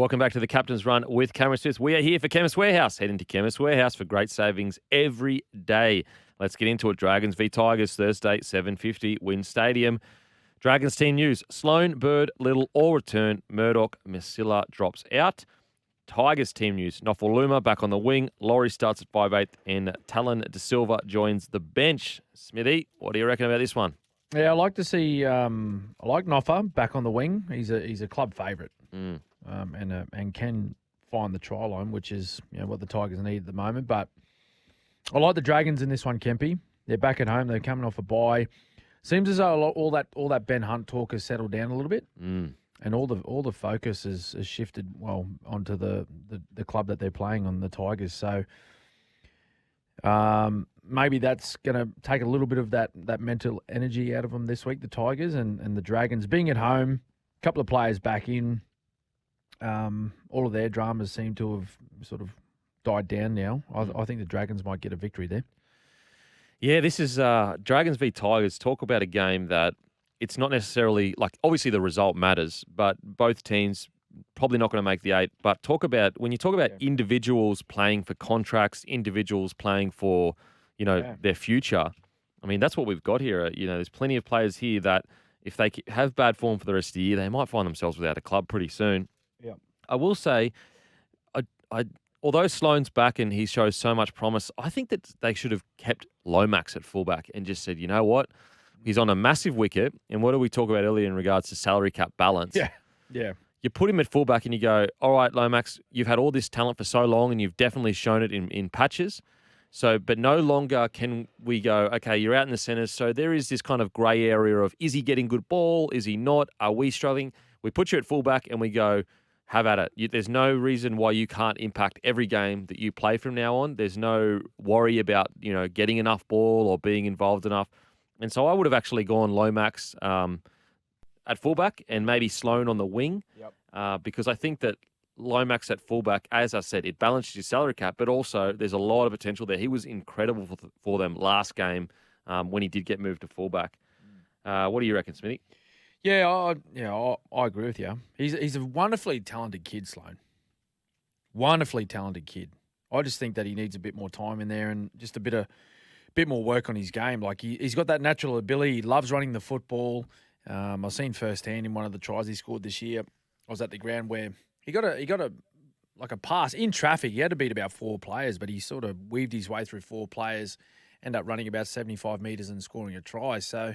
Welcome back to the Captain's Run with Cameron Smith. We are here for Chemist Warehouse. Head into Chemist Warehouse for great savings every day. Let's get into it. Dragons v Tigers, Thursday, 7:50, Wynn Stadium. Dragons team news. Sloan, Bird, Little all return. Murdoch, Masilla drops out. Tigers team news. Nofaluma back on the wing. Laurie starts at 5'8", and Talon De Silva joins the bench. Smithy, what do you reckon about this one? Yeah, I like to see. I like Noffa back on the wing. He's a club favourite, and can find the try line, which is what the Tigers need at the moment. But I like the Dragons in this one, Kempy. They're back at home. They're coming off a bye. Seems as though all that Ben Hunt talk has settled down a little bit, and all the focus has shifted onto the club that they're playing on, the Tigers. So maybe that's going to take a little bit of that mental energy out of them this week, the Tigers and the Dragons. Being at home, a couple of players back in, all of their dramas seem to have sort of died down now. I think the Dragons might get a victory there. Yeah, this is Dragons v Tigers. Talk about a game that it's not necessarily, obviously the result matters, but both teams probably not going to make the 8. But when you talk about individuals playing for contracts, individuals playing for, their future, I mean, that's what we've got here. There's plenty of players here that if they have bad form for the rest of the year, they might find themselves without a club pretty soon. Yeah. I will say, although Sloan's back and he shows so much promise, I think that they should have kept Lomax at fullback and just said, you know what? He's on a massive wicket. And what did we talk about earlier in regards to salary cap balance? Yeah. You put him at fullback and you go, all right, Lomax, you've had all this talent for so long and you've definitely shown it in patches. So, but no longer can we go, okay, you're out in the centres. So there is this kind of grey area of, is he getting good ball? Is he not? Are we struggling? We put you at fullback and we go, have at it. There's no reason why you can't impact every game that you play from now on. There's no worry about, getting enough ball or being involved enough. And so I would have actually gone Lomax at fullback and maybe Sloan on the wing because I think that Lomax at fullback, as I said, it balances your salary cap, but also there's a lot of potential there. He was incredible for them last game when he did get moved to fullback. What do you reckon, Smithy? Yeah, I agree with you. He's a wonderfully talented kid, Sloan. Wonderfully talented kid. I just think that he needs a bit more time in there and just a bit more work on his game. Like he's got that natural ability. He loves running the football. I've seen firsthand in one of the tries he scored this year. I was at the ground where he got a pass in traffic. He had to beat about 4 players, but he sort of weaved his way through 4 players. End up running about 75 metres and scoring a try. So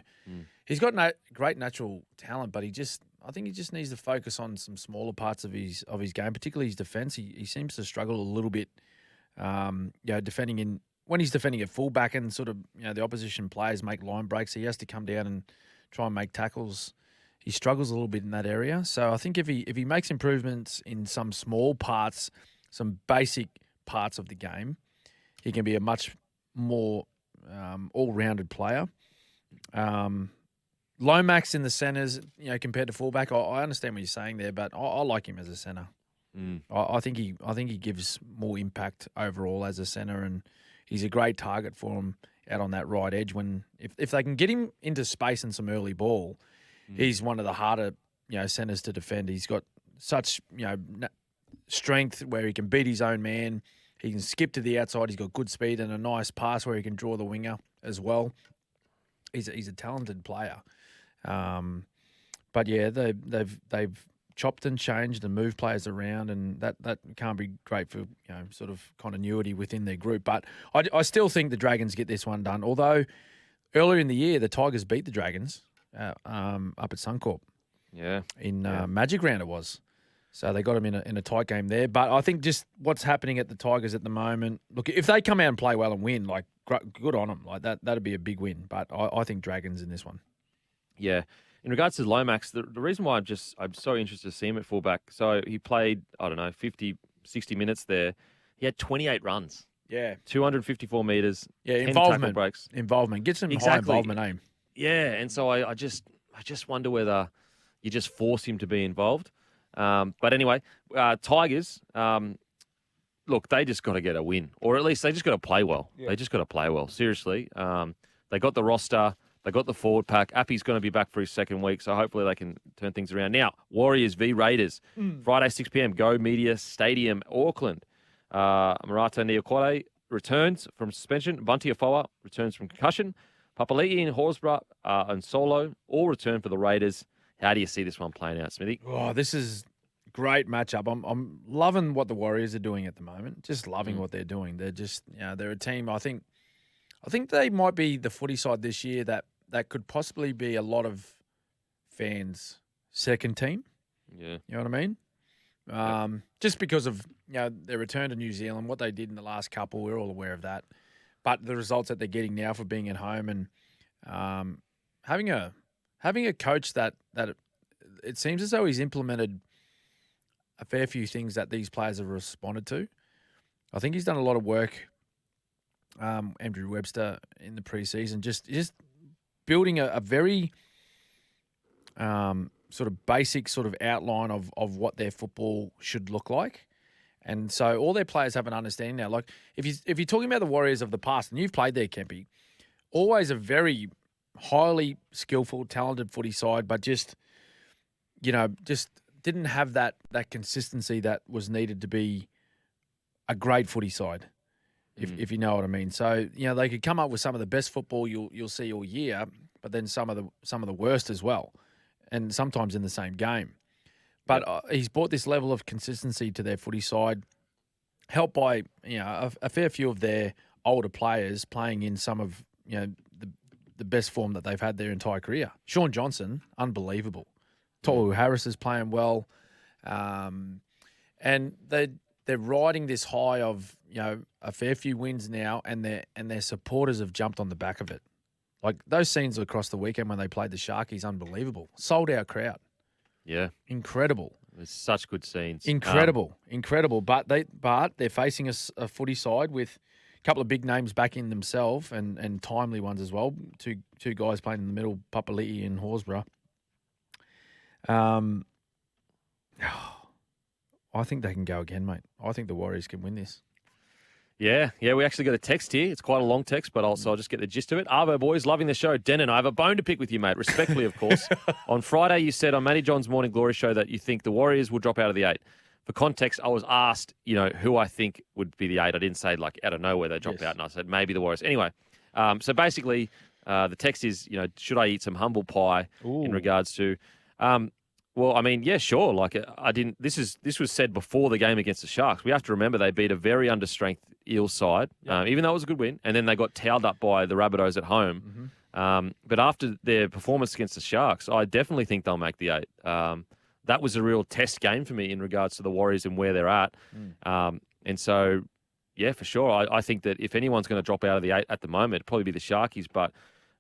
he's got great natural talent, but I think he just needs to focus on some smaller parts of his game, particularly his defence. He seems to struggle a little bit, defending when he's defending at fullback and sort of the opposition players make line breaks. He has to come down and try and make tackles. He struggles a little bit in that area. So I think if he makes improvements in some small parts, some basic parts of the game, he can be a much more all-rounded player. Lomax in the centres, compared to fullback, I understand what you're saying there, but I like him as a centre. I think he gives more impact overall as a centre, and he's a great target for him out on that right edge. If they can get him into space and some early ball, he's one of the harder centres to defend. He's got such strength where he can beat his own man. He can skip to the outside. He's got good speed and a nice pass where he can draw the winger as well. He's a talented player. But yeah, they've chopped and changed and moved players around, and that can't be great for sort of continuity within their group. But I still think the Dragons get this one done. Although earlier in the year the Tigers beat the Dragons up at Suncorp. Yeah, in Magic Round it was. So they got him in a tight game there. But I think just what's happening at the Tigers at the moment, look, if they come out and play well and win, good on them. That'd be a big win. But I think Dragons in this one. Yeah. In regards to Lomax, the reason why I'm so interested to see him at fullback, so he played, 50, 60 minutes there. He had 28 runs. Yeah. 254 metres. Yeah, 10 involvement. Tackle breaks. Involvement. Get some high involvement aim. Yeah, and so I just wonder whether you just force him to be involved. But anyway, Tigers, look, they just got to get a win, or at least they just got to play well. Yeah. They just got to play well. Seriously, they got the roster. They got the forward pack. Appy's going to be back for his second week, so hopefully they can turn things around. Now, Warriors v Raiders. Friday, 6 p.m, Go Media Stadium, Auckland. Marato Niokore returns from suspension. Bunty Afoa returns from concussion. Papali'i and Horsburgh and Solo all return for the Raiders. How do you see this one playing out, Smithy? Oh, this is great matchup. I'm loving what the Warriors are doing at the moment. Just loving what they're doing. They're just, they're a team. I think they might be the footy side this year that could possibly be a lot of fans' second team. Yeah. You know what I mean? Just because of their return to New Zealand, what they did in the last couple, we're all aware of that. But the results that they're getting now for being at home and having a coach that it seems as though he's implemented a fair few things that these players have responded to. I think he's done a lot of work, Andrew Webster, in the preseason, just building a very sort of basic sort of outline of what their football should look like. And so all their players have an understanding now. Like if you're talking about the Warriors of the past, and you've played there, Kempy, always a very highly skillful, talented footy side, but just didn't have that consistency that was needed to be a great footy side, if you know what I mean. So they could come up with some of the best football you'll see all year, but then some of the worst as well, and sometimes in the same game. But he's brought this level of consistency to their footy side, helped by a fair few of their older players playing in some of the best form that they've had their entire career. Sean Johnson, unbelievable. Tohu Harris is playing well, and they're riding this high of a fair few wins now, and their supporters have jumped on the back of it. Like those scenes across the weekend when they played the Sharkies, unbelievable. Sold out crowd. Yeah, incredible. There's such good scenes. Incredible. But they're facing a footy side with a couple of big names back in themselves and timely ones as well. Two guys playing in the middle, Papali'i and Horsburgh. I think they can go again, mate. I think the Warriors can win this. Yeah, we actually got a text here. It's quite a long text, but I'll just get the gist of it. Arvo boys, loving the show. Denan, I have a bone to pick with you, mate, respectfully, of course. On Friday, you said on Matty John's Morning Glory show that you think the Warriors will drop out of the 8. For context, I was asked, who I think would be the 8. I didn't say, like, out of nowhere they drop out, and I said maybe the Warriors. Anyway, so basically, the text is, should I eat some humble pie in regards to... well, I mean, yeah, sure. Like, I didn't. This was said before the game against the Sharks. We have to remember they beat a very understrength Eels side, even though it was a good win, and then they got towed up by the Rabbitohs at home. But after their performance against the Sharks, I definitely think they'll make the 8. That was a real test game for me in regards to the Warriors and where they're at. And so, yeah, for sure. I think that if anyone's going to drop out of the 8 at the moment, it'd probably be the Sharkies. But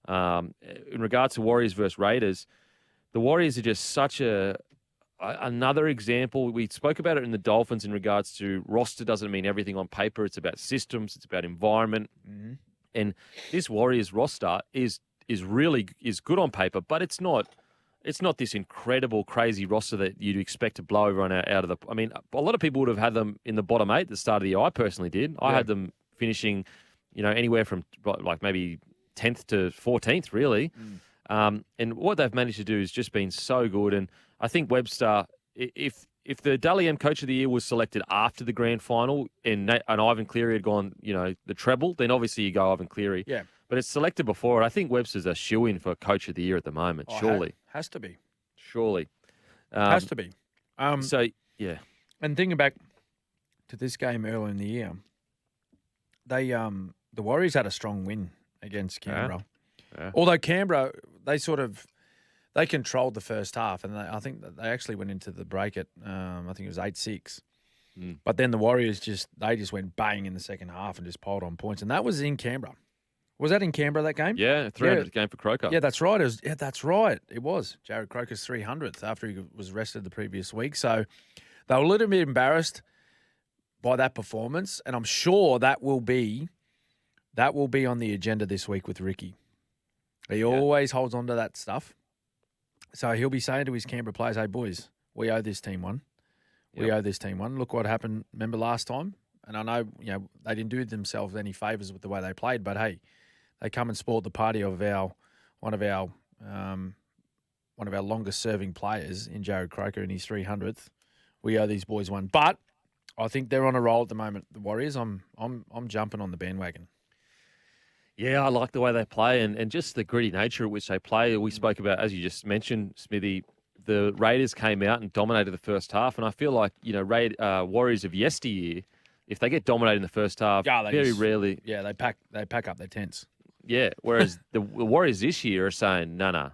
in regards to Warriors versus Raiders, the Warriors are just such another example. We spoke about it in the Dolphins in regards to roster doesn't mean everything on paper. It's about systems. It's about environment. And this Warriors roster is really good on paper, but it's not this incredible, crazy roster that you'd expect to blow everyone out of the... I mean, a lot of people would have had them in the bottom 8 at the start of the year. I personally did. I had them finishing, anywhere from like maybe 10th to 14th, really. And what they've managed to do has just been so good. And I think Webster, if the Dally M Coach of the Year was selected after the grand final and Ivan Cleary had gone, the treble, then obviously you go Ivan Cleary. Yeah. But it's selected before, and I think Webster's a shoo-in for Coach of the Year at the moment, surely. Has to be. Surely. Has to be. So, yeah. And thinking back to this game earlier in the year, the Warriors had a strong win against Canberra. Yeah. Although Canberra, they controlled the first half, and I think that they actually went into the break at I think it was 8-6. But then the Warriors just went bang in the second half and just piled on points, and that was in Canberra. Was that in Canberra, that game? Yeah, 300th game for Croker. Yeah, that's right. That's right. It was Jared Croker's 300th after he was rested the previous week. So they were a little bit embarrassed by that performance, and I'm sure that will be on the agenda this week with Ricky. He always holds on to that stuff. So he'll be saying to his Canberra players, hey, boys, we owe this team one. We owe this team one. Look what happened, remember last time? And I know, they didn't do themselves any favours with the way they played, but hey, they come and spoiled the party of one of our longest serving players in Jared Croker in his 300th. We owe these boys one, but I think they're on a roll at the moment. The Warriors, I'm jumping on the bandwagon. Yeah, I like the way they play and just the gritty nature at which they play. We spoke about, as you just mentioned, Smithy, the Raiders came out and dominated the first half, and I feel like, Warriors of yesteryear, if they get dominated in the first half, rarely. Yeah, they pack up their tents. Yeah, whereas the Warriors this year are saying, no,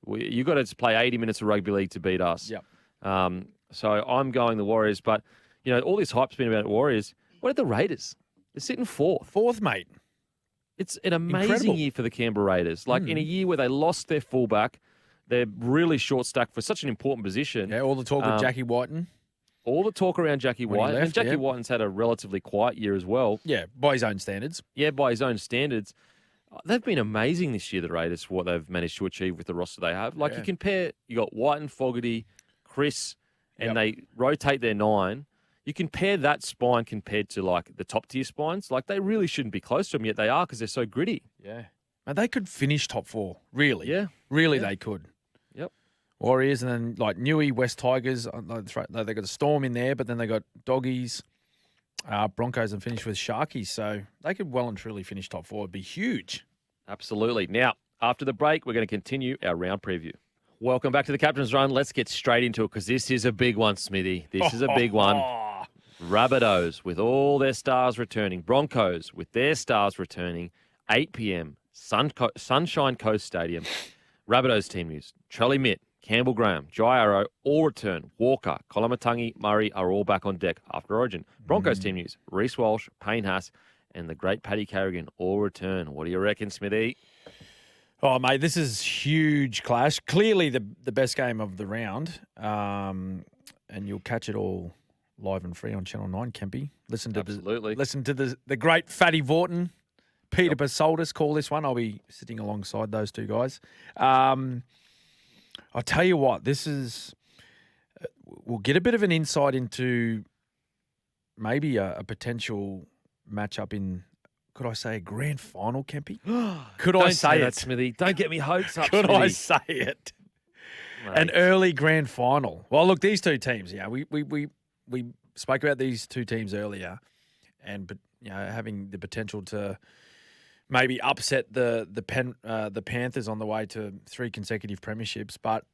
you got to play 80 minutes of rugby league to beat us. Yep. So I'm going the Warriors, but, all this hype's been about the Warriors. What are the Raiders? They're sitting fourth. Fourth, mate. It's an amazing Incredible. year for the Canberra Raiders. In a year where they lost their fullback, they're really short-stacked for such an important position. Yeah, all the talk of Jackie Whiten. All the talk around Jackie When he White. left, And Jackie yeah. Whiten's had a relatively quiet year as well. Yeah, by his own standards. Yeah, by his own standards. They've been amazing this year, the Raiders, for what they've managed to achieve with the roster they have. You compare, you got White and Fogarty, Chris, and they rotate their 9. You compare that spine compared to, the top-tier spines. They really shouldn't be close to them, yet they are because they're so gritty. Yeah. And they could finish top 4, really. Yeah. Really, they could. Yep. Warriors, and then, Newey, West Tigers. That's right. They got a Storm in there, but then they got Doggies, Broncos, and finish with Sharkies. So they could well and truly finish top 4. It'd be huge. Absolutely. Now, after the break, we're going to continue our round preview. Welcome back to the Captain's Run. Let's get straight into it because this is a big one, Smithy. This is a big one. Rabbitohs with all their stars returning. Broncos with their stars returning. 8 p.m. Sunshine Coast Stadium. Rabbitohs team news. Charlie Mitt, Campbell Graham, Jai Arrow all return. Walker, Kolomatangi, Murray are all back on deck after Origin. Broncos team news. Reece Walsh, Payne Haas, and the great Paddy Carrigan all return. What do you reckon, Smithy? Oh, mate, this is huge clash. Clearly the best game of the round. And you'll catch it all live and free on Channel 9, Kempy. Listen to the great Fatty Vorton, Peter Basoldis call this one. I'll be sitting alongside those two guys. I'll tell you what, this is we'll get a bit of an insight into maybe a potential matchup in, could I say, a grand final, Kempy? Don't say that, Smithy. Don't get me hopes up, Could Smithy. I say it? Mate. An early grand final. Well, look, these two teams, we spoke about these two teams earlier, and having the potential to maybe upset the Panthers on the way to 3 consecutive premierships. But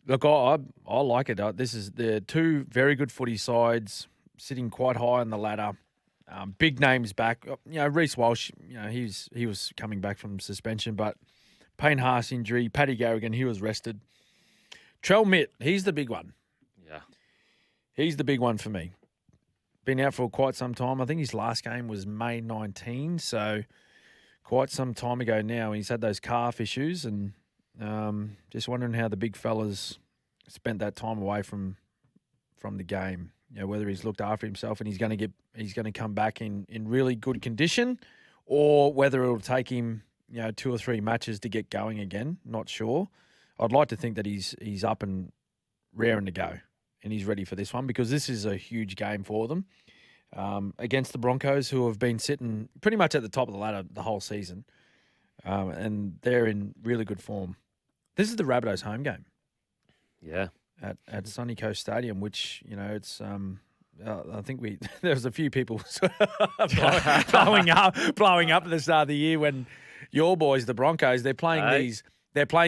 look, I like it. The two very good footy sides sitting quite high on the ladder. Big names back. Reece Walsh, he was coming back from suspension, but Payne Haas injury, Paddy Carrigan, he was rested. Trell Mitt, he's the big one. Yeah. He's the big one for me. Been out for quite some time. I think his last game was May 19, so quite some time ago now. He's had those calf issues, and just wondering how the big fellas spent that time away from the game. Whether he's looked after himself and he's going to come back in really good condition, or whether it'll take him 2 or 3 matches to get going again. Not sure. I'd like to think that he's up and raring to go, and he's ready for this one because this is a huge game for them against the Broncos, who have been sitting pretty much at the top of the ladder the whole season, and they're in really good form. This is the Rabbitohs home game. Yeah. At Sunny Coast Stadium, which, it's I think there was a few people blowing up at the start of the year when your boys, the Broncos, they're playing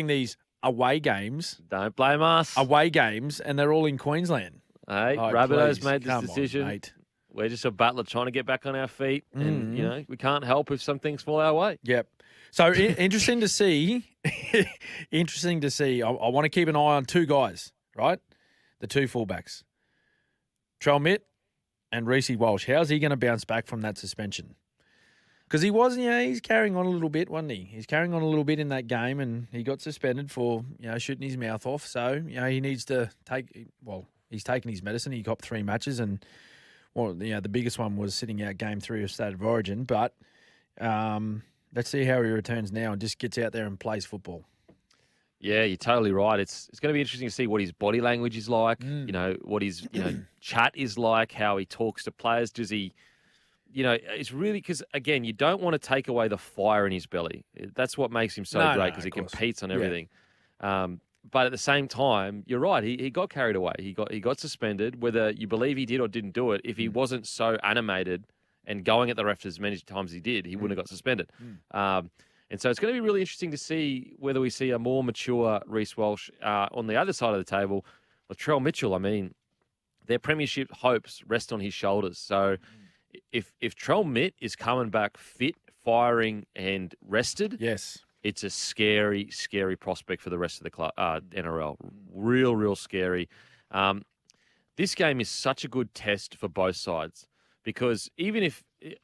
these away games. Don't blame us. Away games, and they're all in Queensland. Hey, Rabbitohs made this decision. On, mate. We're just a battler trying to get back on our feet, and we can't help if some things fall our way. Yep. So interesting to see. Interesting to see. I want to keep an eye on 2 guys. Right? The 2 fullbacks. Trell Mitt and Reece Walsh. How's he going to bounce back from that suspension? Because he was, he's carrying on a little bit, wasn't he? He's carrying on a little bit in that game, and he got suspended for, shooting his mouth off. So, he needs to he's taken his medicine. He got 3 matches, and, the biggest one was sitting out Game 3 of State of Origin. But let's see how he returns now and just gets out there and plays football. Yeah, you're totally right. It's going to be interesting to see what his body language is like, what his chat is like, how he talks to players. Does he it's really because, again, you don't want to take away the fire in his belly. That's what makes him so No, great no, because he of course. competes on Yeah. everything. But at the same time, you're right. He got carried away. He got suspended. Whether you believe he did or didn't do it, if he wasn't so animated and going at the refs as many times as he did, he wouldn't have got suspended. And so it's going to be really interesting to see whether we see a more mature Reece Walsh on the other side of the table. Latrell Mitchell, I mean, their premiership hopes rest on his shoulders. So if Trell Mitt is coming back fit, firing, and rested, Yes. it's a scary, scary prospect for the rest of the NRL. Real scary. This game is such a good test for both sides because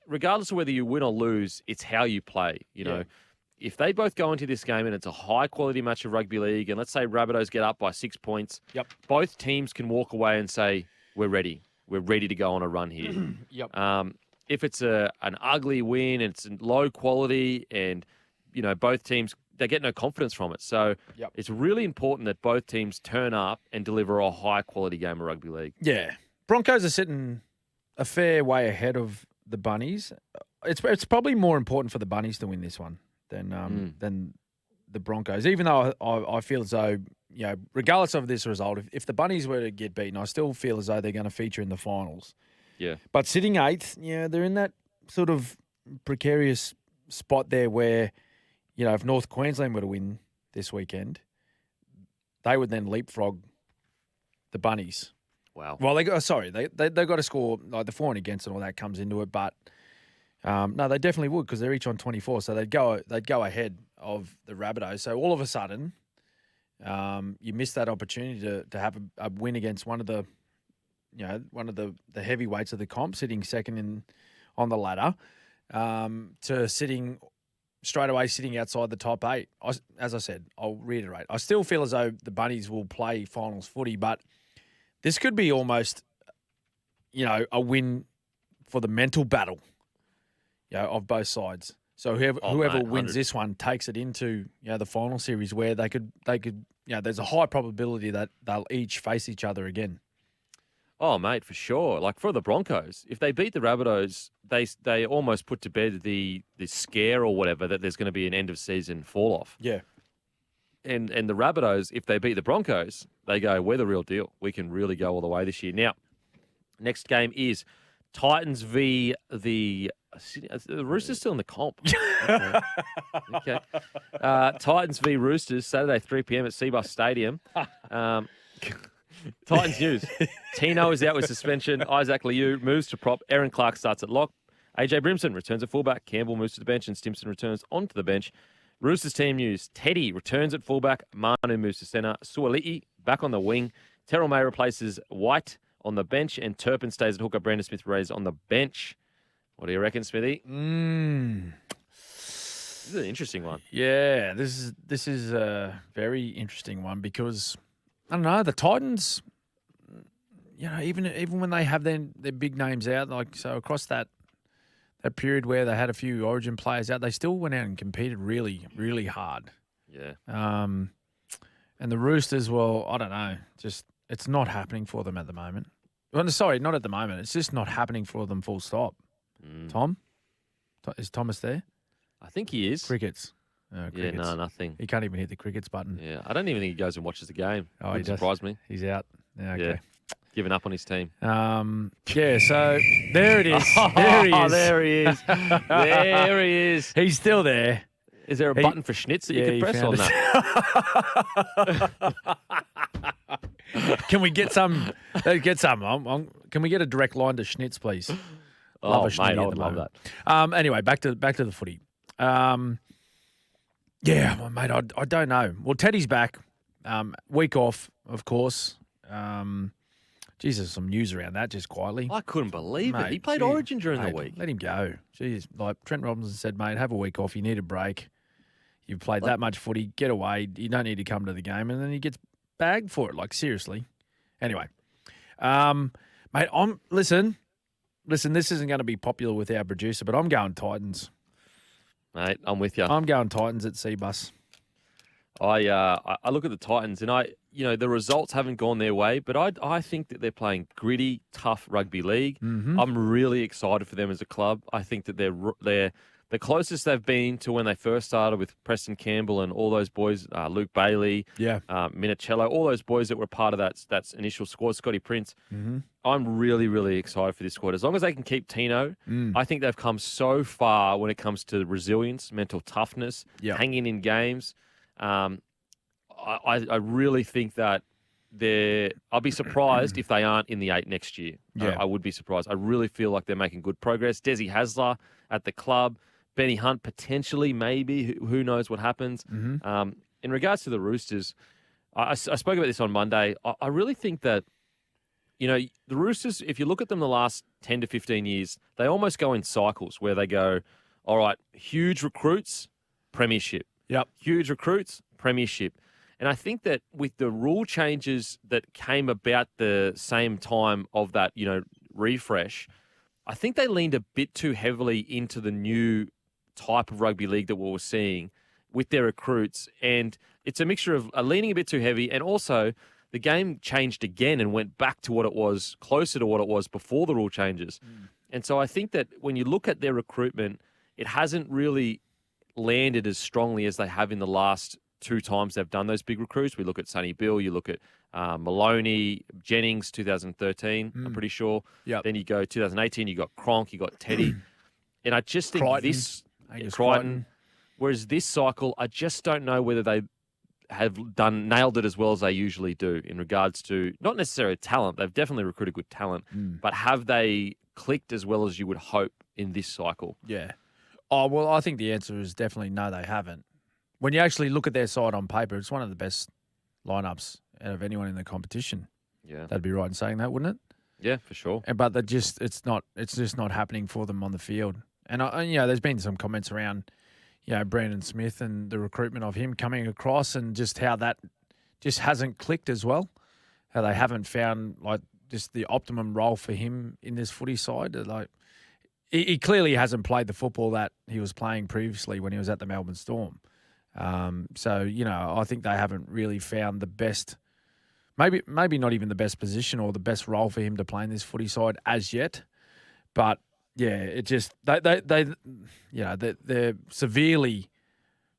regardless of whether you win or lose, it's how you play. You know, if they both go into this game and it's a high-quality match of rugby league, and let's say Rabbitohs get up by 6 points, both teams can walk away and say, we're ready. We're ready to go on a run here. If it's an ugly win, it's low quality, and both teams, they get no confidence from it. So it's really important that both teams turn up and deliver a high-quality game of rugby league. Yeah. Broncos are sitting a fair way ahead of the Bunnies. It's probably more important for the Bunnies to win this one than the Broncos, even though I feel as though, regardless of this result, if the Bunnies were to get beaten, I still feel as though they're going to feature in the finals. Yeah. But sitting eighth, they're in that sort of precarious spot there where, if North Queensland were to win this weekend, they would then leapfrog the Bunnies. Wow. Well, they got to score, like the for and against and all that comes into it, but no, they definitely would because they're each on 24, so they'd go ahead of the Rabbitohs. So all of a sudden, you miss that opportunity to have a win against one of the heavyweights of the comp, sitting second on the ladder, to sitting outside the top 8. As I said, I'll reiterate, I still feel as though the Bunnies will play finals footy, but this could be almost, a win for the mental battle, of both sides. So whoever wins this one takes it into the final series where they could there's a high probability that they'll each face each other again. Oh, mate, for sure. Like for the Broncos, if they beat the Rabbitohs, they almost put to bed the scare or whatever that there's going to be an end of season fall off. Yeah. And the Rabbitohs, if they beat the Broncos, they go, we're the real deal. We can really go all the way this year. Now, next game is Titans v. the Roosters still in the comp. Okay. Titans v. Roosters, Saturday, 3 p.m. at Seabus Stadium. Titans news. Tino is out with suspension. Isaac Liu moves to prop. Aaron Clark starts at lock. AJ Brimson returns at fullback. Campbell moves to the bench and Stimson returns onto the bench. Roosters team news. Teddy returns at fullback. Manu moves to centre. Suoli'i back on the wing. Terrell May replaces White on the bench and Turpin stays at hooker. Brandon Smith-Reyes on the bench. What do you reckon, Smithy? This is an interesting one. Yeah, this is a very interesting one because I don't know, the Titans, even when they have their big names out, like so across that period where they had a few Origin players out, they still went out and competed really, really hard. Yeah. And the Roosters, well, I don't know, just it's not happening for them at the moment. Well, sorry, not at the moment. It's just not happening for them. Full stop. Tom, is Thomas there? I think he is. Crickets. Yeah, crickets. no, nothing. He can't even hit the crickets button. Yeah, I don't even think he goes and watches the game. Oh, Wouldn't surprise me. He's out. Yeah, okay. Yeah, giving up on his team. Yeah, so there it is. There he is. There he is. There he is. He's still there. Is there a button for Schnitz that you can press on that? Can we get some? Can we get a direct line to Schnitz, please? Oh, mate, I would love that. Anyway, back to the footy. Yeah, well, mate, I don't know. Well, Teddy's back. Week off, of course. Jesus, some news around that just quietly. I couldn't believe it. Mate, He played Origin during the week. Let him go. Jeez, like Trent Robinson said, mate, have a week off. You need a break. You've played that much footy. Get away. You don't need to come to the game. And then he gets bagged for it. Like, seriously. Anyway. Mate, listen, this isn't going to be popular with our producer, but I'm going Titans. Mate, I'm with you. I'm going Titans at Seabus. I look at the Titans and I the results haven't gone their way, but I think that they're playing gritty, tough rugby league. Mm-hmm. I'm really excited for them as a club. I think that they're the closest they've been to when they first started with Preston Campbell and all those boys, Luke Bailey, Minicello, all those boys that were part of that initial squad, Scotty Prince. Mm-hmm. I'm really, really excited for this squad. As long as they can keep Tino, I think they've come so far when it comes to resilience, mental toughness, hanging in games. I really think that I'll be surprised if they aren't in the 8 next year. Yeah. I would be surprised. I really feel like they're making good progress. Desi Hasler at the club. Benny Hunt potentially, maybe. Who knows what happens? Mm-hmm. In regards to the Roosters, I spoke about this on Monday. I really think that, the Roosters, if you look at them the last 10 to 15 years, they almost go in cycles where they go, all right, huge recruits, premiership. Yep. Huge recruits, premiership. And I think that with the rule changes that came about the same time of that, refresh, I think they leaned a bit too heavily into the new type of rugby league that we were seeing with their recruits. And it's a mixture of leaning a bit too heavy, and also the game changed again and went back to what it was, closer to what it was before the rule changes. And so I think that when you look at their recruitment, it hasn't really landed as strongly as they have in the last 2 times they've done those big recruits. We look at Sonny Bill, you look at Maloney, Jennings, 2013, I'm pretty sure. Yep. Then you go 2018, you got Cronk, you got Teddy. And I just think Crichton. Whereas this cycle, I just don't know whether they have nailed it as well as they usually do in regards to not necessarily talent. They've definitely recruited good talent, but have they clicked as well as you would hope in this cycle? Yeah. Oh, well, I think the answer is definitely no, they haven't. When you actually look at their side on paper, it's one of the best lineups out of anyone in the competition. Yeah. That'd be right in saying that, wouldn't it? Yeah, for sure. But it's just not happening for them on the field. And there's been some comments around, Brandon Smith and the recruitment of him coming across, and just how that just hasn't clicked as well. How they haven't found just the optimum role for him in this footy side. He clearly hasn't played the football that he was playing previously when he was at the Melbourne Storm. I think they haven't really found the best, maybe not even the best position or the best role for him to play in this footy side as yet. But yeah, it just they're severely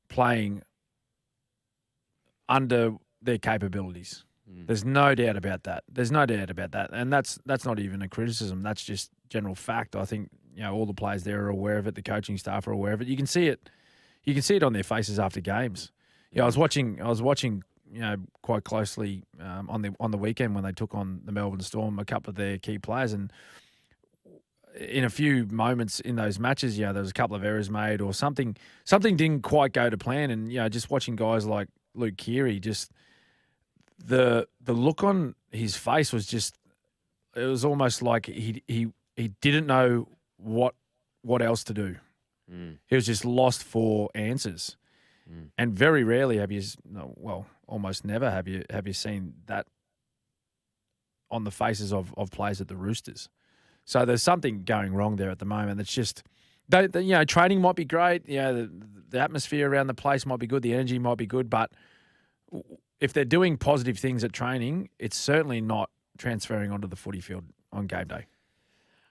playing under their capabilities. There's no doubt about that. And that's not even a criticism. That's just general fact. I think all the players there are aware of it. The coaching staff are aware of it. You can see it. You can see it on their faces after games. I was watching, quite closely on the weekend when they took on the Melbourne Storm, a couple of their key players, and in a few moments in those matches, there was a couple of errors made or something didn't quite go to plan, and just watching guys like Luke Keary, just the look on his face was it was almost like he didn't know what else to do. He was just lost for answers. And very rarely almost never have you seen that on the faces of players at the Roosters. So there's something going wrong there at the moment. It's just, training might be great. The atmosphere around the place might be good. The energy might be good. But if they're doing positive things at training, it's certainly not transferring onto the footy field on game day.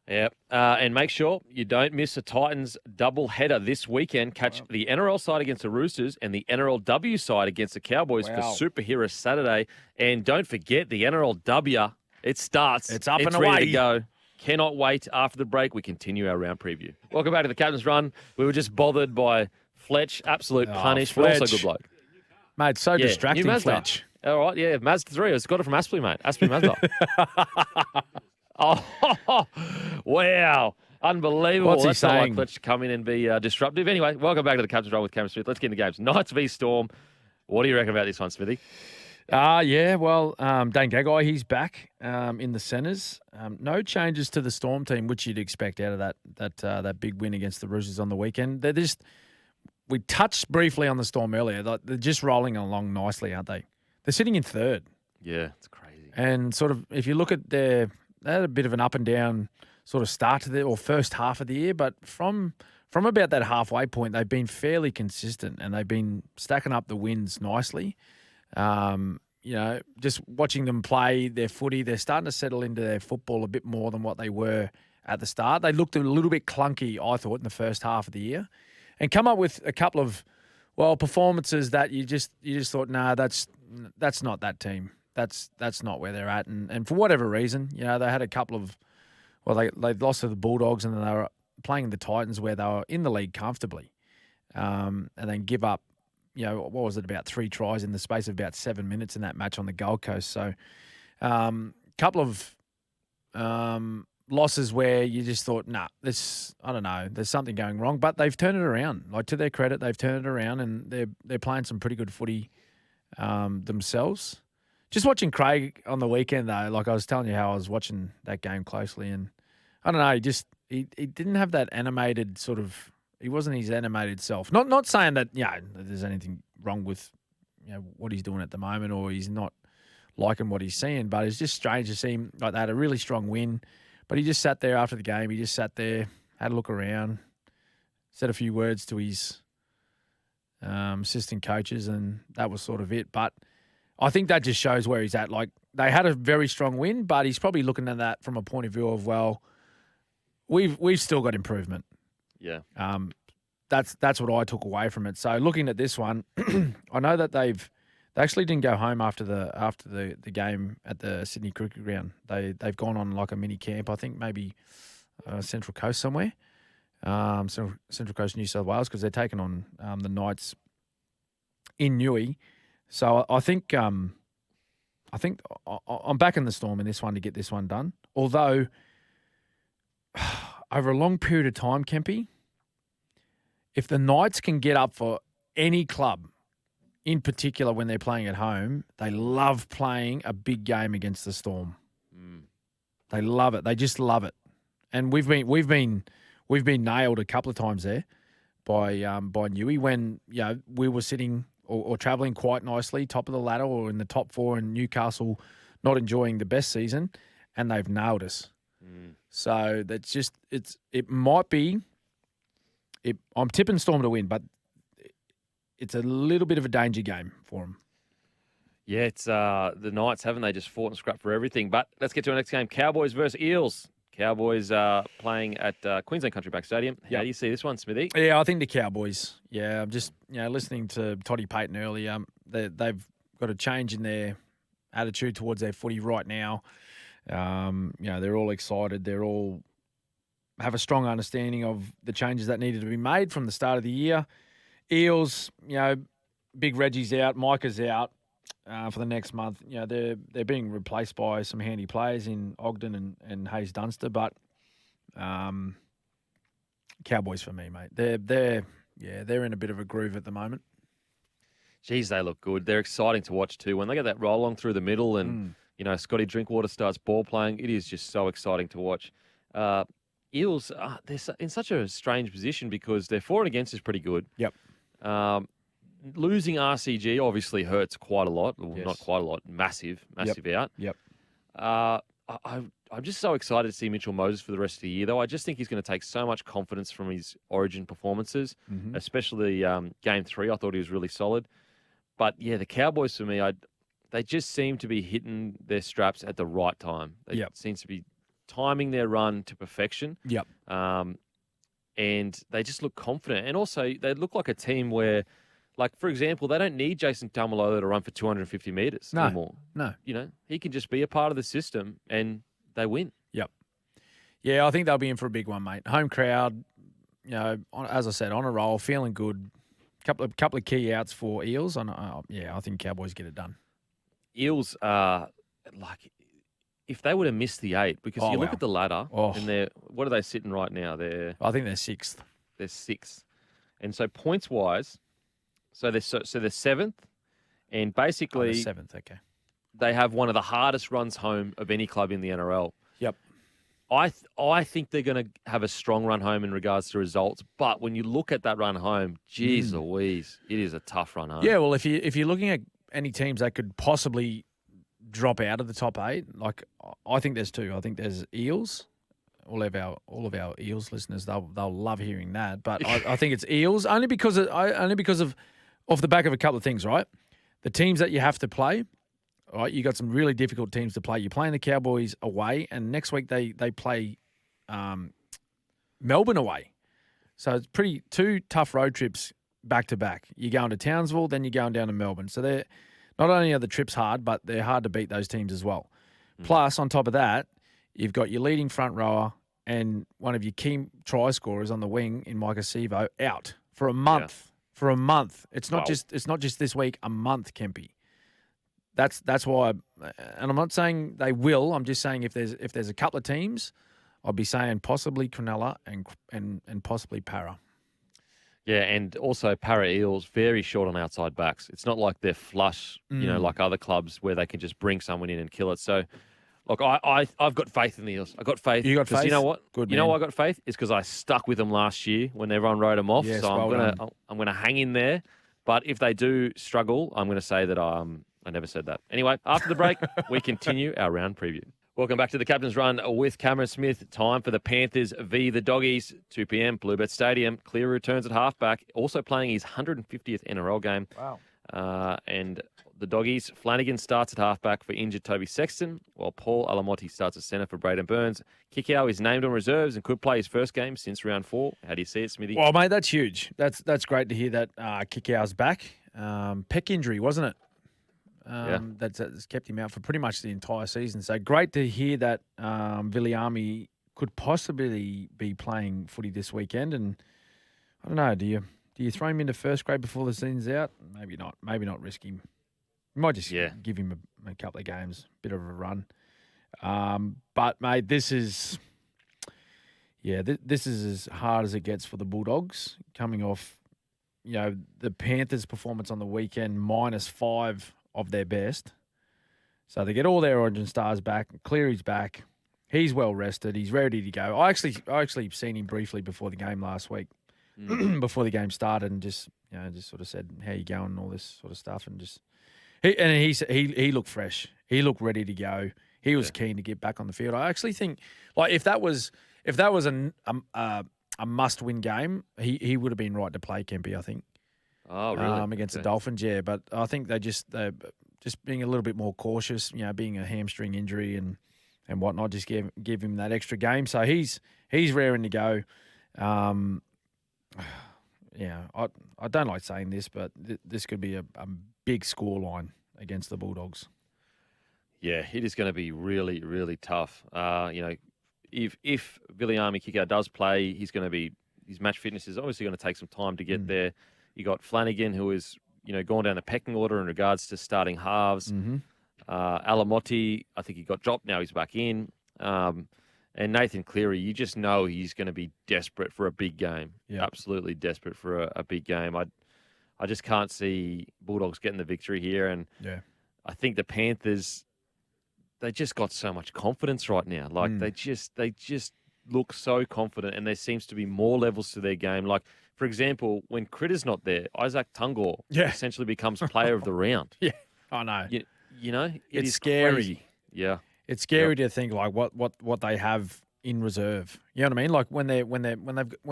Yep. And make sure you don't miss a Titans double header this weekend. Catch the NRL side against the Roosters and the NRLW side against the Cowboys for Superhero Saturday. And don't forget the NRLW. It starts. It's up and ready away. To go. Cannot wait. After the break, we continue our round preview. Welcome back to the Captain's Run. We were just bothered by Fletch. Absolute punish. Fletch. But also good bloke. Mate, so distracting, Fletch. All right, yeah, Mazda 3. It's got it from Aspley, mate. Aspley Mazda. Oh, wow. Unbelievable. What's he That's not like saying? Fletch to come in and be disruptive. Anyway, welcome back to the Captain's Run with Cameron Smith. Let's get into games. Knights v Storm. What do you reckon about this one, Smithy? Dane Gagai, he's back in the centres. No changes to the Storm team, which you'd expect out of that big win against the Roosters on the weekend. We touched briefly on the Storm earlier. They're just rolling along nicely, aren't they? They're sitting in third. Yeah, it's crazy. And sort of, if you look at they had a bit of an up and down sort of start to or first half of the year, but from about that halfway point, they've been fairly consistent and they've been stacking up the wins nicely. just watching them play their footy, they're starting to settle into their football a bit more than what they were at the start. They looked a little bit clunky, I thought, in the first half of the year, and come up with a couple of performances that you just thought, nah, that's not that team. That's not where they're at. And for whatever reason, they had a couple of they lost to the Bulldogs, and then they were playing the Titans where they were in the league comfortably, and then give up. What was it, about 3 tries in the space of about 7 minutes in that match on the Gold Coast. So, couple of losses where you just thought, nah, I don't know, there's something going wrong. But they've turned it around. Like, to their credit, they've turned it around, and they're playing some pretty good footy themselves. Just watching Craig on the weekend, though, like I was telling you how I was watching that game closely, and I don't know, he didn't have that animated sort of. He wasn't his animated self. Not saying that there's anything wrong with what he's doing at the moment, or he's not liking what he's seeing. But it's just strange to see him like they had a really strong win, but he just sat there after the game. He just sat there, had a look around, said a few words to his assistant coaches, and that was sort of it. But I think that just shows where he's at. Like, they had a very strong win, but he's probably looking at that from a point of view of, we've still got improvement. Yeah. That's what I took away from it. So looking at this one, I know that they actually didn't go home after the game at the Sydney Cricket Ground. They've gone on like a mini camp, I think maybe Central Coast somewhere, Central Coast, New South Wales, because they're taking on the Knights in Newey. So I think I'm backing the Storm in this one to get this one done. Although over a long period of time, Kempy, if the Knights can get up for any club, in particular when they're playing at home, they love playing a big game against the Storm. They love it. They just love it. And we've been nailed a couple of times there by Newey when we were sitting or travelling quite nicely, top of the ladder or in the top 4, and Newcastle not enjoying the best season, and they've nailed us. So that's just it might be. I'm tipping Storm to win, but it's a little bit of a danger game for them. Yeah, it's the Knights, haven't they? Just fought and scrapped for everything. But let's get to our next game: Cowboys versus Eels. Cowboys playing at Queensland Country Park Stadium. How do you see this one, Smithy? Yeah, I think the Cowboys. Yeah, I'm just listening to Toddy Payton earlier. They've got a change in their attitude towards their footy right now. They're all excited. They're all have a strong understanding of the changes that needed to be made from the start of the year. Eels, Big Reggie's out, Micah's out for the next month. They're being replaced by some handy players in Ogden and Hayes Dunster, but Cowboys for me, mate. They're in a bit of a groove at the moment. Geez, they look good. They're exciting to watch too. When they get that roll on through the middle and Scotty Drinkwater starts ball playing, it is just so exciting to watch. Eels, they're in such a strange position because their for and against is pretty good. Yep. Losing RCG obviously hurts quite a lot. Well, Yes. not quite a lot. Massive out. Yep. I'm just so excited to see Mitchell Moses for the rest of the year, though. I just think he's going to take so much confidence from his Origin performances, especially Game 3. I thought he was really solid. But, yeah, the Cowboys, for me, they just seem to be hitting their straps at the right time. They seem to be timing their run to perfection. Yep. And they just look confident. And also, they look like a team where, like, for example, they don't need Jason Taumalolo to run for 250 metres anymore. No. He can just be a part of the system and they win. Yep. Yeah, I think they'll be in for a big one, mate. Home crowd, as I said, on a roll, feeling good. Couple of key outs for Eels. I think Cowboys get it done. Eels are if they would have missed the 8, because you look at the ladder and what are they sitting right now? I think they're 6th. They're 6th, and so points wise, so they're 7th, and basically 7th. Okay, they have one of the hardest runs home of any club in the NRL. Yep. I think they're going to have a strong run home in regards to results, but when you look at that run home, geez Louise, it is a tough run home. Yeah, well, if you're looking at any teams that could possibly drop out of the top 8, like I think there's 2. I think there's Eels. All of our Eels listeners, they'll love hearing that. But I think it's Eels only because of off the back of a couple of things, right? The teams that you have to play, All right, you got some really difficult teams to play. You're playing the Cowboys away, and next week they play Melbourne away. So it's two tough road trips back to back. You're going to Townsville, then you're going down to Melbourne. So they're not only are the trips hard, but they're hard to beat those teams as well. Plus, on top of that, you've got your leading front rower and one of your key try scorers on the wing in Micah Sivo out for a month. Yeah. For a month. It's not just this week. A month, Kempy. That's why. And I'm not saying they will. I'm just saying if there's a couple of teams, I'd be saying possibly Cronulla and possibly Para. Yeah, and also Para Eels, very short on outside backs. It's not like they're flush, like other clubs where they can just bring someone in and kill it. So, look, I've got faith in the Eels. I've got faith. You got faith? You know what? Good, you know why I got faith? It's because I stuck with them last year when everyone wrote them off. Yes, so well I'm gonna hang in there. But if they do struggle, I'm gonna say that I never said that. Anyway, after the break, we continue our round preview. Welcome back to the Captain's Run with Cameron Smith. Time for the Panthers v. the Doggies, 2 p.m, Bluebet Stadium. Cleary returns at halfback, also playing his 150th NRL game. Wow. And the Doggies, Flanagan starts at halfback for injured Toby Sexton, while Paul Alamotti starts at centre for Braden Burns. Kikau is named on reserves and could play his first game since round 4. How do you see it, Smithy? Well, mate, that's huge. That's great to hear that Kikau's back. Pec injury, wasn't it? That's kept him out for pretty much the entire season. So great to hear that Viliami could possibly be playing footy this weekend. And I don't know, do you throw him into first grade before the season's out? Maybe not. Maybe not risk him. You might just give him a couple of games, bit of a run. But mate, this is as hard as it gets for the Bulldogs, coming off, the Panthers' performance on the weekend, -5 of their best. So they get all their origin stars back. Cleary's back. He's well rested. He's ready to go. I actually seen him briefly before the game last week, before the game started, and just sort of said, "How you going?" and all this sort of stuff, and he looked fresh. He looked ready to go. He was keen to get back on the field. I actually think, like, if that was a must-win game, he would have been right to play, Kempy, I think. Oh, really? Against the Dolphins, yeah. But I think they're just being a little bit more cautious, being a hamstring injury and whatnot, just give him that extra game. So he's raring to go. I don't like saying this, but this could be a big scoreline against the Bulldogs. Yeah, it is going to be really, really tough. If Viliami Kikau does play, his match fitness is obviously going to take some time to get there. You got Flanagan, who is, gone down the pecking order in regards to starting halves. Mm-hmm. Alamotti, I think he got dropped. Now he's back in. And Nathan Cleary, you just know he's going to be desperate for a big game. Yep. Absolutely desperate for a big game. I just can't see Bulldogs getting the victory here. And I think the Panthers, they just got so much confidence right now. Like they just look so confident, and there seems to be more levels to their game. Like, for example, when Critter's not there, Isaac Tungor essentially becomes player of the round. Yeah, I know. It's scary. Crazy. Yeah, it's scary to think like what they have in reserve. You know what I mean? Like when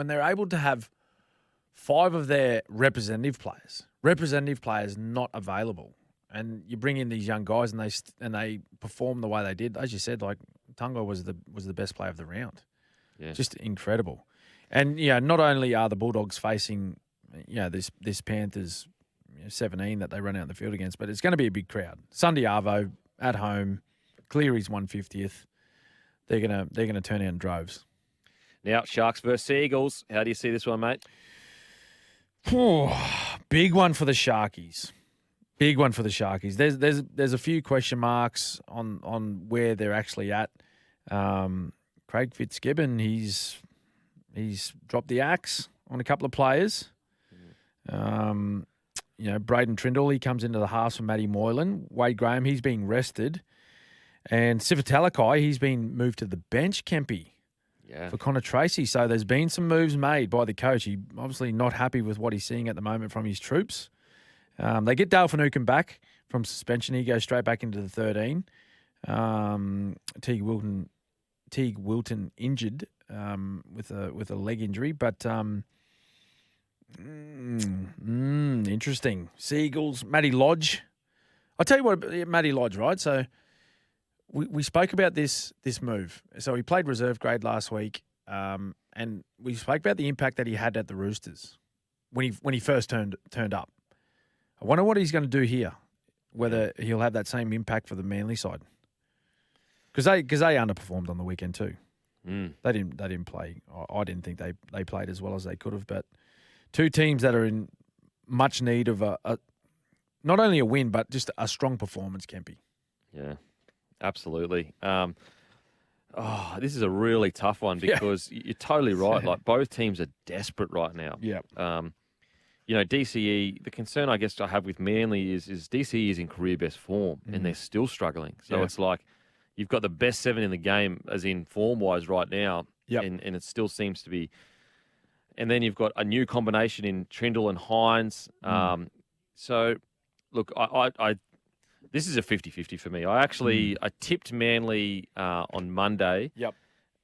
they're able to have 5 of their representative players not available, and you bring in these young guys and they perform the way they did. As you said, like Tungor was the best player of the round. Yeah. Just incredible. And not only are the Bulldogs facing this Panthers 17 that they run out in the field against, but it's going to be a big crowd. Sunday Arvo at home, Cleary's 150th. They're gonna turn out in droves. Now Sharks versus Eagles. How do you see this one, mate? Big one for the Sharkies. Big one for the Sharkies. There's a few question marks on where they're actually at. Craig Fitzgibbon, he's dropped the axe on a couple of players. Braden Trindle, he comes into the halves for Matty Moylan. Wade Graham, he's being rested. And Sivitalakai, he's been moved to the bench, Kempy, for Connor Tracy. So there's been some moves made by the coach. He obviously not happy with what he's seeing at the moment from his troops. They get Dale Finucane back from suspension. He goes straight back into the 13. Teague Wilton injured with a leg injury, but interesting. Seagulls, Matty Lodge. I'll tell you what, Matty Lodge, right? So we spoke about this move. So he played reserve grade last week, and we spoke about the impact that he had at the Roosters when he first turned up. I wonder what he's going to do here, whether he'll have that same impact for the Manly side. Because they underperformed on the weekend too. They didn't play. I didn't think they played as well as they could have. But two teams that are in much need of a not only a win but just a strong performance, Kempy. Yeah, absolutely. This is a really tough one because you're totally right. Like both teams are desperate right now. Yeah. DCE, the concern I guess I have with Manly is DCE is in career best form and they're still struggling. So it's like you've got the best 7 in the game as in form-wise right now and it still seems to be. And then you've got a new combination in Trindle and Hines. So, look, I this is a 50-50 for me. I tipped Manly on Monday. Yep.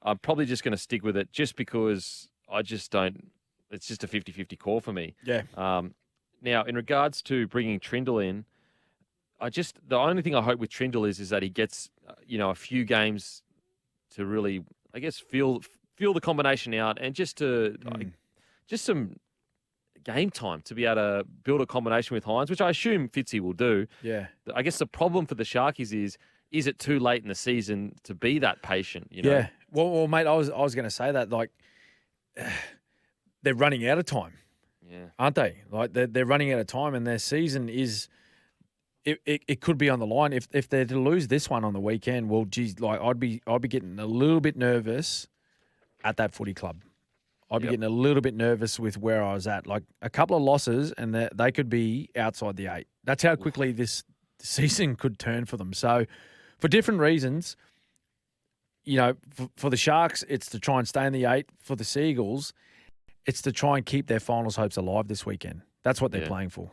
I'm probably just going to stick with it just because I just don't. It's just a 50-50 call for me. Yeah. Now, in regards to bringing Trindle in, the only thing I hope with Trindle is that he gets a few games to really, I guess, feel the combination out and just some game time to be able to build a combination with Hines, which I assume Fitzy will do. Yeah. I guess the problem for the Sharkies is it too late in the season to be that patient? Yeah. Well, mate, I was going to say that they're running out of time. Yeah. Aren't they? Like they're running out of time, and their season is. It could be on the line if they're to lose this one on the weekend. Well, geez, like I'd be getting a little bit nervous at that footy club. I'd be getting a little bit nervous with where I was at. Like a couple of losses, and they could be outside the 8. That's how quickly this season could turn for them. So, for different reasons, for the Sharks, it's to try and stay in the 8. For the Seagulls, it's to try and keep their finals hopes alive this weekend. That's what they're playing for.